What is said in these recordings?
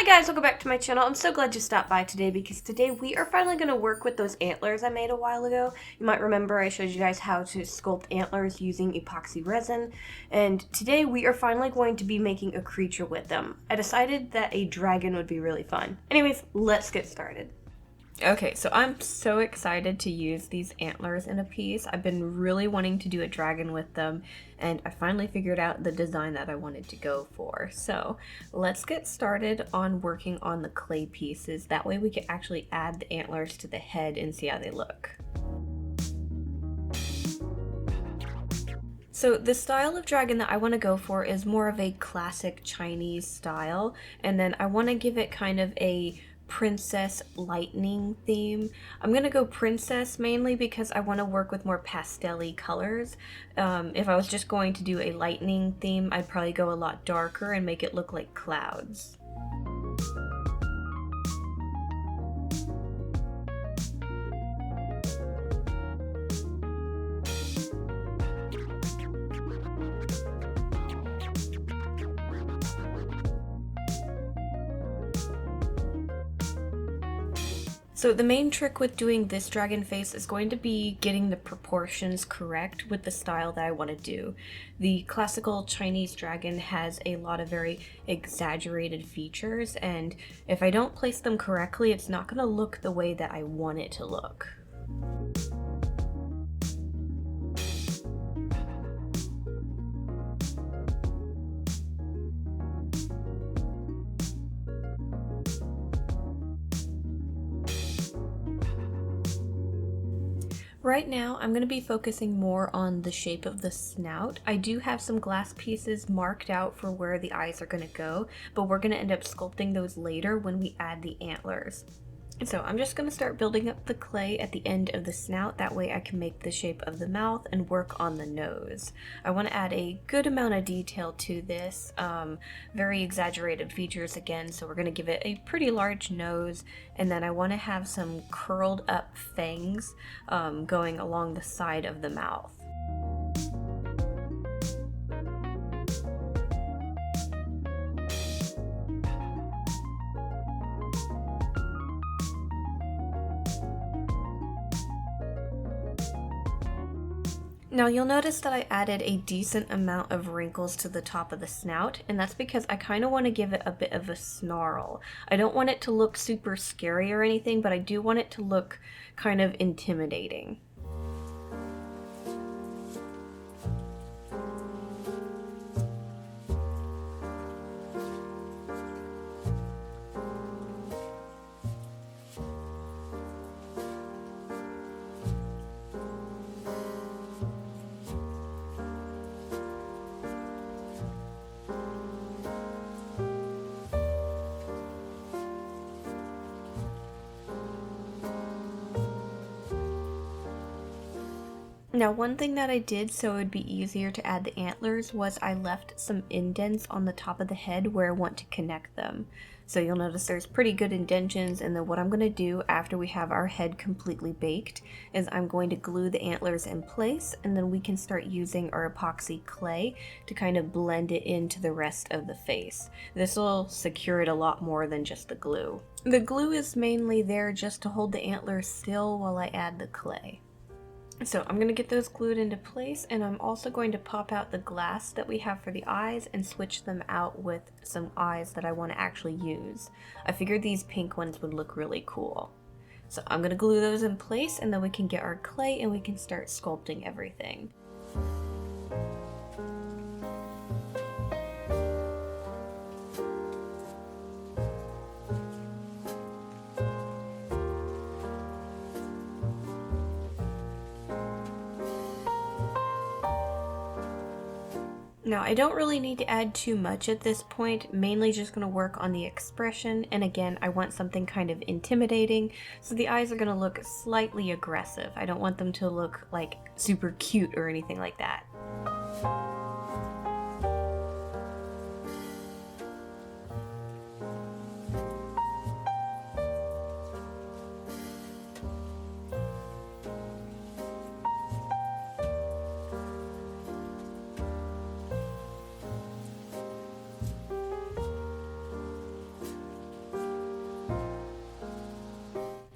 Hi guys, welcome back to my channel. I'm so glad you stopped by today because today we are finally going to work with those antlers I made a while ago. You might remember I showed you guys how to sculpt antlers using epoxy resin, and today we are finally going to be making a creature with them. I decided that a dragon would be really fun. Anyways, let's get started. Okay, so I'm so excited to use these antlers in a piece. I've been really wanting to do a dragon with them, and I finally figured out the design that I wanted to go for. So let's get started on working on the clay pieces. That way we can actually add the antlers to the head and see how they look. So the style of dragon that I want to go for is more of a classic Chinese style, and then I want to give it kind of a princess lightning theme. I'm gonna go princess mainly because I want to work with more pastel-y colors. If I was just going to do a lightning theme, I'd probably go a lot darker and make it look like clouds. So the main trick with doing this dragon face is going to be getting the proportions correct with the style that I want to do. The classical Chinese dragon has a lot of very exaggerated features, and if I don't place them correctly, it's not going to look the way that I want it to look. Right now, I'm going to be focusing more on the shape of the snout. I do have some glass pieces marked out for where the eyes are going to go, but we're going to end up sculpting those later when we add the antlers. So I'm just going to start building up the clay at the end of the snout. That way I can make the shape of the mouth and work on the nose. I want to add a good amount of detail to this, very exaggerated features again, so we're going to give it a pretty large nose, and then I want to have some curled up fangs going along the side of the mouth. Now you'll notice that I added a decent amount of wrinkles to the top of the snout, and that's because I kind of want to give it a bit of a snarl. I don't want it to look super scary or anything, but I do want it to look kind of intimidating. Now, one thing that I did so it would be easier to add the antlers was I left some indents on the top of the head where I want to connect them. So you'll notice there's pretty good indentions, and then what I'm going to do after we have our head completely baked is I'm going to glue the antlers in place, and then we can start using our epoxy clay to kind of blend it into the rest of the face. This will secure it a lot more than just the glue. The glue is mainly there just to hold the antlers still while I add the clay. So I'm going to get those glued into place, and I'm also going to pop out the glass that we have for the eyes and switch them out with some eyes that I want to actually use. I figured these pink ones would look really cool. So I'm going to glue those in place, and then we can get our clay and we can start sculpting everything. Now, I don't really need to add too much at this point, mainly just going to work on the expression, and again, I want something kind of intimidating, so the eyes are going to look slightly aggressive. I don't want them to look like super cute or anything like that.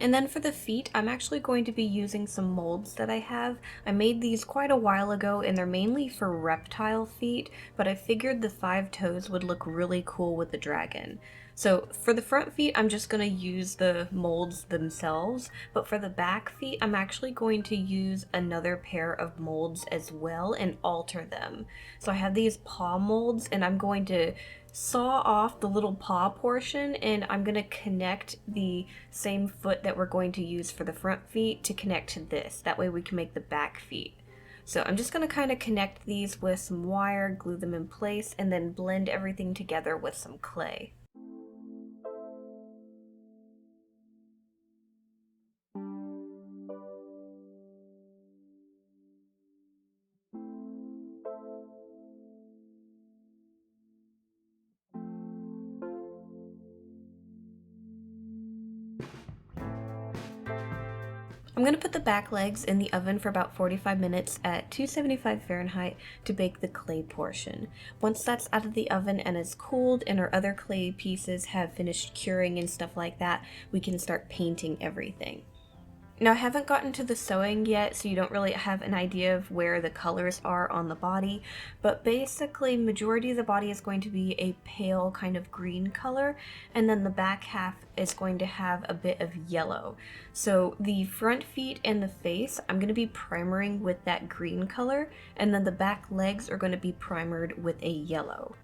And then for the feet, I'm actually going to be using some molds that I have. I made these quite a while ago and they're mainly for reptile feet, but I figured the 5 toes would look really cool with the dragon. So for the front feet, I'm just going to use the molds themselves, but for the back feet, I'm actually going to use another pair of molds as well and alter them. So I have these paw molds and I'm going to saw off the little paw portion and I'm going to connect the same foot that we're going to use for the front feet to connect to this. That way we can make the back feet. So I'm just going to kind of connect these with some wire, glue them in place, and then blend everything together with some clay. I'm going to put the back legs in the oven for about 45 minutes at 275 Fahrenheit to bake the clay portion. Once that's out of the oven and is cooled and our other clay pieces have finished curing and stuff like that, we can start painting everything. Now I haven't gotten to the sewing yet, so you don't really have an idea of where the colors are on the body, but basically majority of the body is going to be a pale kind of green color, and then the back half is going to have a bit of yellow. So the front feet and the face, I'm going to be primering with that green color, and then the back legs are going to be primered with a yellow.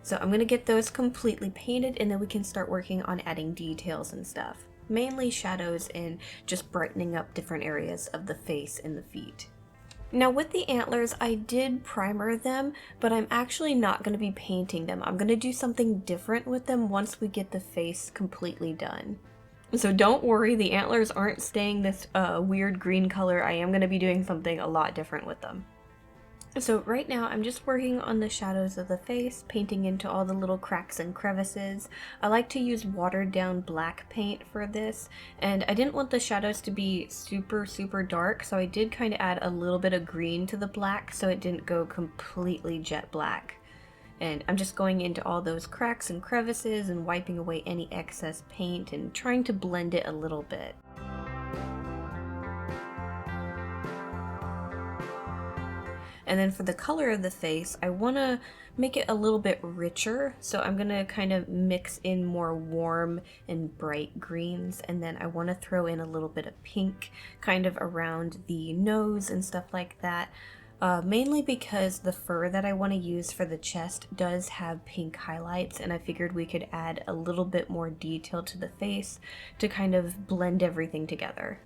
So I'm going to get those completely painted and then we can start working on adding details and stuff. Mainly shadows and just brightening up different areas of the face and the feet. Now with the antlers, I did primer them, but I'm actually not going to be painting them. I'm going to do something different with them once we get the face completely done. So don't worry, the antlers aren't staying this weird green color. I am going to be doing something a lot different with them. So right now I'm just working on the shadows of the face, painting into all the little cracks and crevices. I like to use watered down black paint for this, and I didn't want the shadows to be super dark, so I did kind of add a little bit of green to the black so it didn't go completely jet black. And I'm just going into all those cracks and crevices and wiping away any excess paint and trying to blend it a little bit. And then for the color of the face, I want to make it a little bit richer. So I'm going to kind of mix in more warm and bright greens. And then I want to throw in a little bit of pink kind of around the nose and stuff like that. Mainly because the fur that I want to use for the chest does have pink highlights, and I figured we could add a little bit more detail to the face to kind of blend everything together.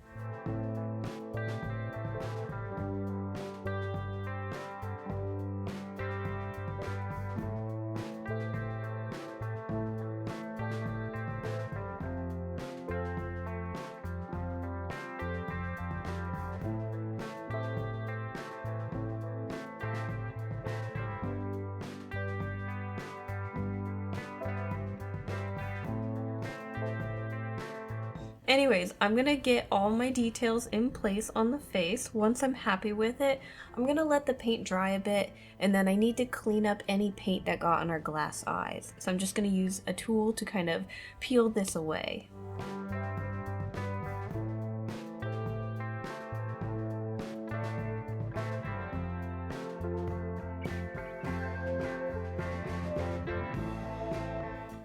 Anyways, I'm gonna get all my details in place on the face. Once I'm happy with it, I'm gonna let the paint dry a bit, and then I need to clean up any paint that got on our glass eyes. So I'm just gonna use a tool to kind of peel this away.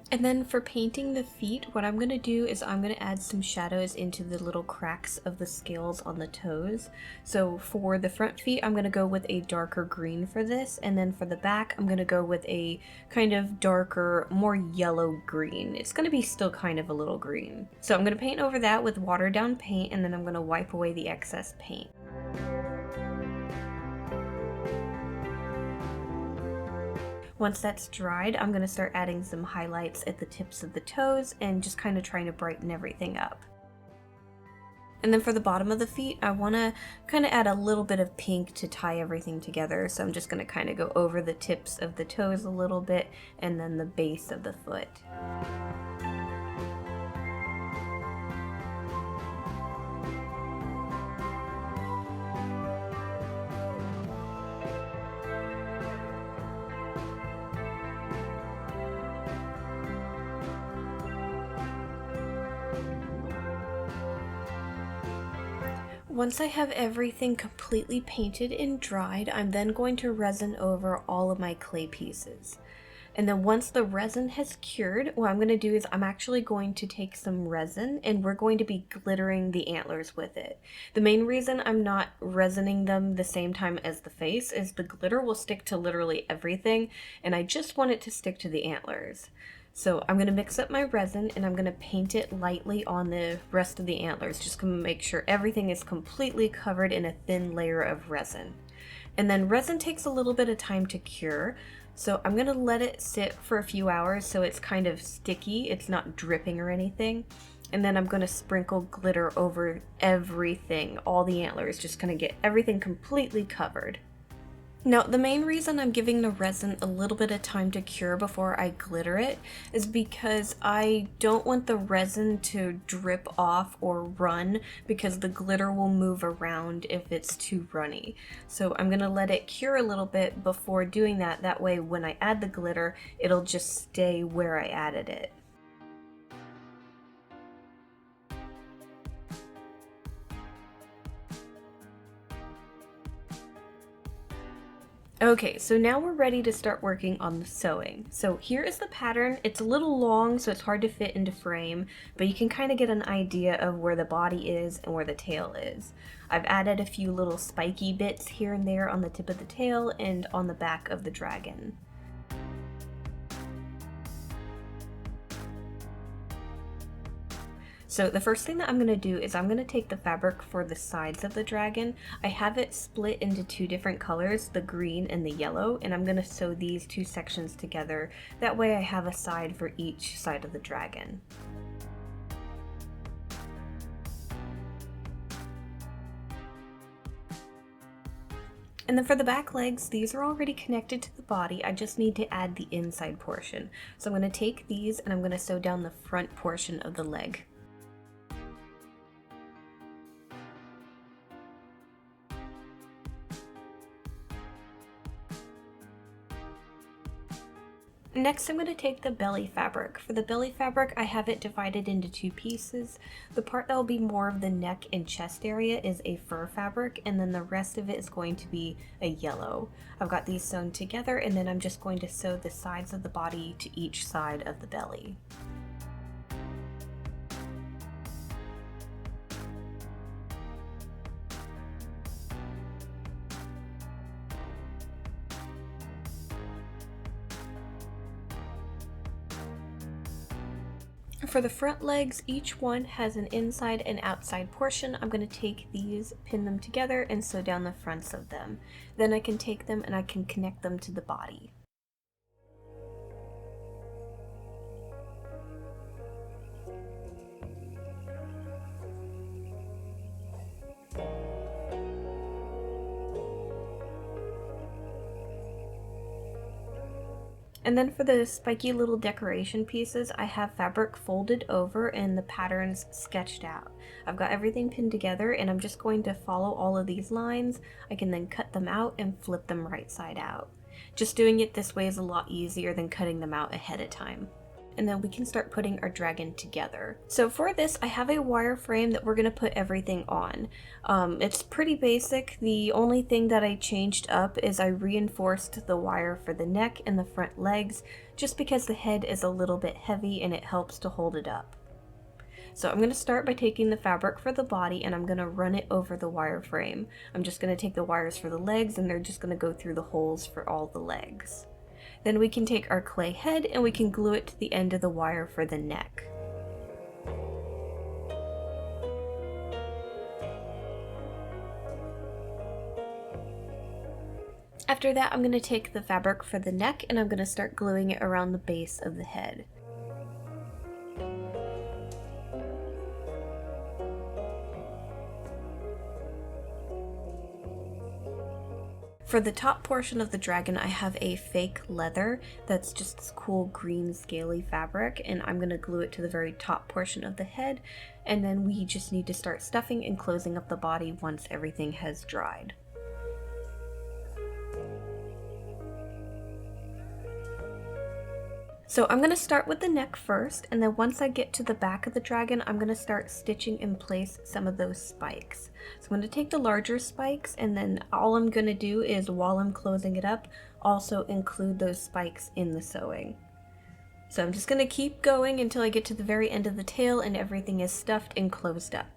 And then for painting the feet, what I'm going to do is I'm going to add some shadows into the little cracks of the scales on the toes. So for the front feet, I'm going to go with a darker green for this. And then for the back, I'm going to go with a kind of darker, more yellow green. It's going to be still kind of a little green. So I'm going to paint over that with watered down paint, and then I'm going to wipe away the excess paint. Once that's dried, I'm going to start adding some highlights at the tips of the toes and just kind of trying to brighten everything up. And then for the bottom of the feet, I want to kind of add a little bit of pink to tie everything together. So I'm just going to kind of go over the tips of the toes a little bit and then the base of the foot. Once I have everything completely painted and dried, I'm then going to resin over all of my clay pieces. And then once the resin has cured, what I'm going to do is I'm actually going to take some resin and we're going to be glittering the antlers with it. The main reason I'm not resining them the same time as the face is the glitter will stick to literally everything, and I just want it to stick to the antlers. So I'm going to mix up my resin and I'm going to paint it lightly on the rest of the antlers, just going to make sure everything is completely covered in a thin layer of resin. And then resin takes a little bit of time to cure, so I'm going to let it sit for a few hours so it's kind of sticky, it's not dripping or anything. And then I'm going to sprinkle glitter over everything, all the antlers, just going to get everything completely covered. Now, the main reason I'm giving the resin a little bit of time to cure before I glitter it is because I don't want the resin to drip off or run, because the glitter will move around if it's too runny. So I'm going to let it cure a little bit before doing that. That way when I add the glitter, it'll just stay where I added it. Okay, so now we're ready to start working on the sewing. So here is the pattern. It's a little long, so it's hard to fit into frame, but you can kind of get an idea of where the body is and where the tail is. I've added a few little spiky bits here and there on the tip of the tail and on the back of the dragon. So the first thing that I'm going to do is I'm going to take the fabric for the sides of the dragon. I have it split into two different colors, the green and the yellow, and I'm going to sew these two sections together. That way I have a side for each side of the dragon. And then for the back legs, these are already connected to the body. I just need to add the inside portion. So I'm going to take these and I'm going to sew down the front portion of the leg. Next, I'm going to take the belly fabric. For the belly fabric, I have it divided into two pieces. The part that will be more of the neck and chest area is a fur fabric, and then the rest of it is going to be a yellow. I've got these sewn together, and then I'm just going to sew the sides of the body to each side of the belly. For the front legs, each one has an inside and outside portion. I'm going to take these, pin them together, and sew down the fronts of them. Then I can take them and I can connect them to the body. And then for the spiky little decoration pieces, I have fabric folded over and the patterns sketched out. I've got everything pinned together and I'm just going to follow all of these lines. I can then cut them out and flip them right side out. Just doing it this way is a lot easier than cutting them out ahead of time. And then we can start putting our dragon together. So for this, I have a wire frame that we're going to put everything on. It's pretty basic. The only thing that I changed up is I reinforced the wire for the neck and the front legs, just because the head is a little bit heavy and it helps to hold it up. So I'm going to start by taking the fabric for the body and I'm going to run it over the wire frame. I'm just going to take the wires for the legs and they're just going to go through the holes for all the legs. Then we can take our clay head and we can glue it to the end of the wire for the neck. After that, I'm going to take the fabric for the neck and I'm going to start gluing it around the base of the head. For the top portion of the dragon, I have a fake leather that's just this cool green scaly fabric, and I'm going to glue it to the very top portion of the head, and then we just need to start stuffing and closing up the body once everything has dried. So I'm going to start with the neck first, and then once I get to the back of the dragon, I'm going to start stitching in place some of those spikes. So I'm going to take the larger spikes, and then all I'm going to do is, while I'm closing it up, also include those spikes in the sewing. So I'm just going to keep going until I get to the very end of the tail and everything is stuffed and closed up.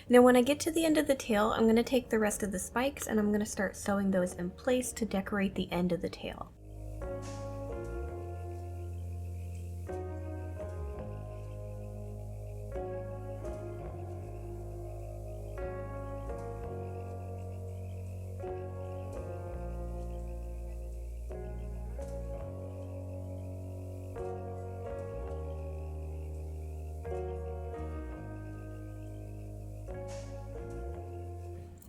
Now when I get to the end of the tail, I'm going to take the rest of the spikes and I'm going to start sewing those in place to decorate the end of the tail.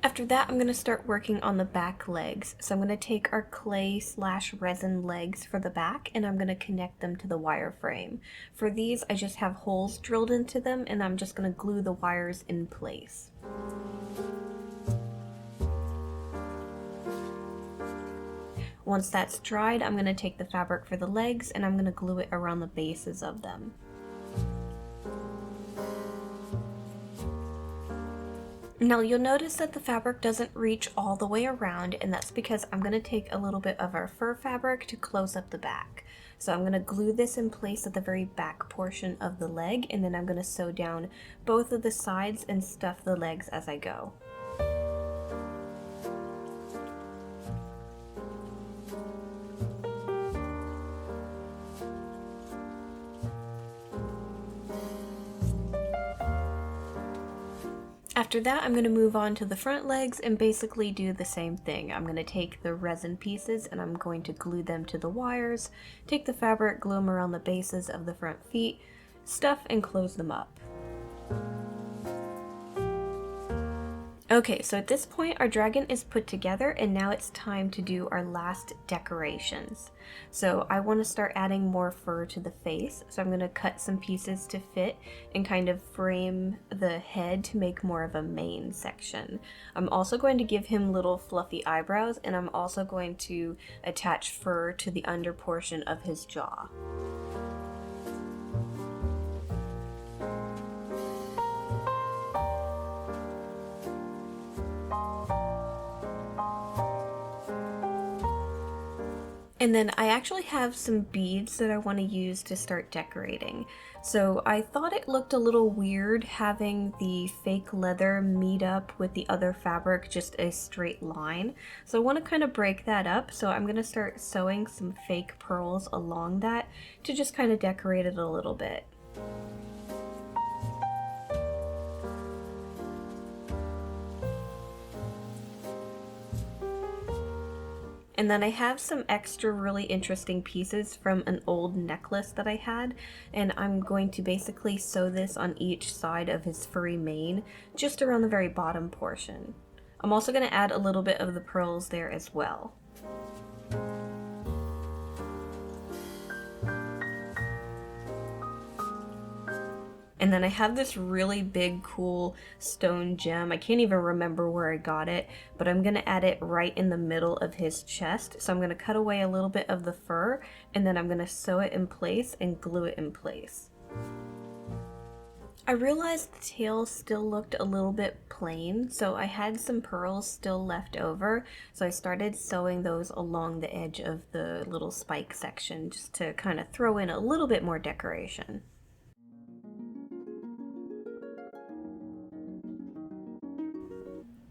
After that, I'm going to start working on the back legs. So I'm going to take our clay/resin legs for the back and I'm going to connect them to the wire frame. For these, I just have holes drilled into them and I'm just going to glue the wires in place. Once that's dried, I'm going to take the fabric for the legs and I'm going to glue it around the bases of them. Now you'll notice that the fabric doesn't reach all the way around, and that's because I'm going to take a little bit of our fur fabric to close up the back. So I'm going to glue this in place at the very back portion of the leg, and then I'm going to sew down both of the sides and stuff the legs as I go. After that, I'm going to move on to the front legs and basically do the same thing. I'm going to take the resin pieces and I'm going to glue them to the wires, take the fabric, glue them around the bases of the front feet, stuff and close them up. Okay, so at this point our dragon is put together and now it's time to do our last decorations. So I want to start adding more fur to the face, so I'm going to cut some pieces to fit and kind of frame the head to make more of a mane section. I'm also going to give him little fluffy eyebrows and I'm also going to attach fur to the under portion of his jaw. And then I actually have some beads that I want to use to start decorating. So I thought it looked a little weird having the fake leather meet up with the other fabric just a straight line. So I want to kind of break that up. So I'm going to start sewing some fake pearls along that to just kind of decorate it a little bit. And then I have some extra really interesting pieces from an old necklace that I had, and I'm going to basically sew this on each side of his furry mane, just around the very bottom portion. I'm also going to add a little bit of the pearls there as well. And then I have this really big, cool stone gem. I can't even remember where I got it, but I'm going to add it right in the middle of his chest. So I'm going to cut away a little bit of the fur, and then I'm going to sew it in place and glue it in place. I realized the tail still looked a little bit plain, so I had some pearls still left over. So I started sewing those along the edge of the little spike section just to kind of throw in a little bit more decoration.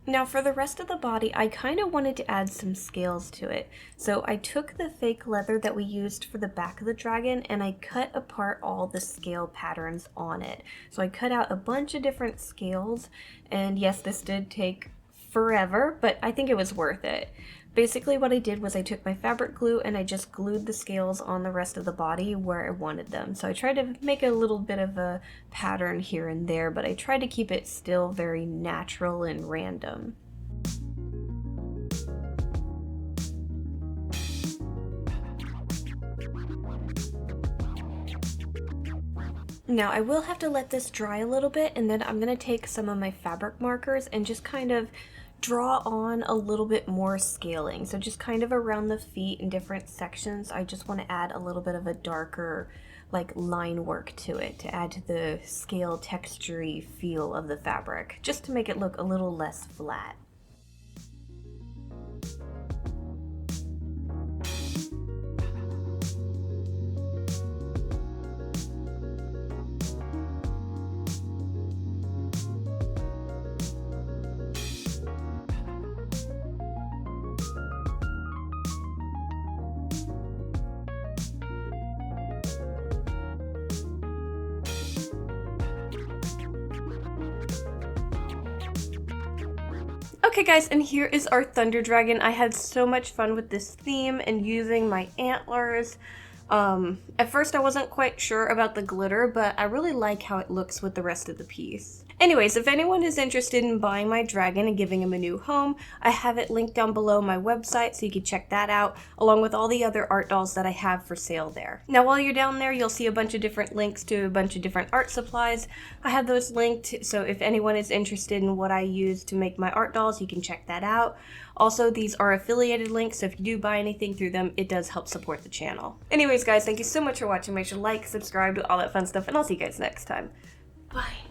Now for the rest of the body, I kind of wanted to add some scales to it. So I took the fake leather that we used for the back of the dragon and I cut apart all the scale patterns on it. So I cut out a bunch of different scales, and yes, this did take forever, but I think it was worth it. Basically what I did was I took my fabric glue and I just glued the scales on the rest of the body where I wanted them. So I tried to make a little bit of a pattern here and there, but I tried to keep it still very natural and random. Now I will have to let this dry a little bit, and then I'm going to take some of my fabric markers and just kind of draw on a little bit more scaling. So just kind of around the feet in different sections, I just want to add a little bit of a darker like line work to it to add to the scale textury feel of the fabric, just to make it look a little less flat. Okay guys, and here is our Thunder Dragon. I had so much fun with this theme and using my antlers. At first I wasn't quite sure about the glitter, but I really like how it looks with the rest of the piece. Anyways, if anyone is interested in buying my dragon and giving him a new home, I have it linked down below my website so you can check that out, along with all the other art dolls that I have for sale there. Now while you're down there, you'll see a bunch of different links to a bunch of different art supplies. I have those linked, so if anyone is interested in what I use to make my art dolls, you can check that out. Also, these are affiliated links, so if you do buy anything through them, it does help support the channel. Anyways guys, thank you so much for watching. Make sure to like, subscribe, do all that fun stuff, and I'll see you guys next time. Bye.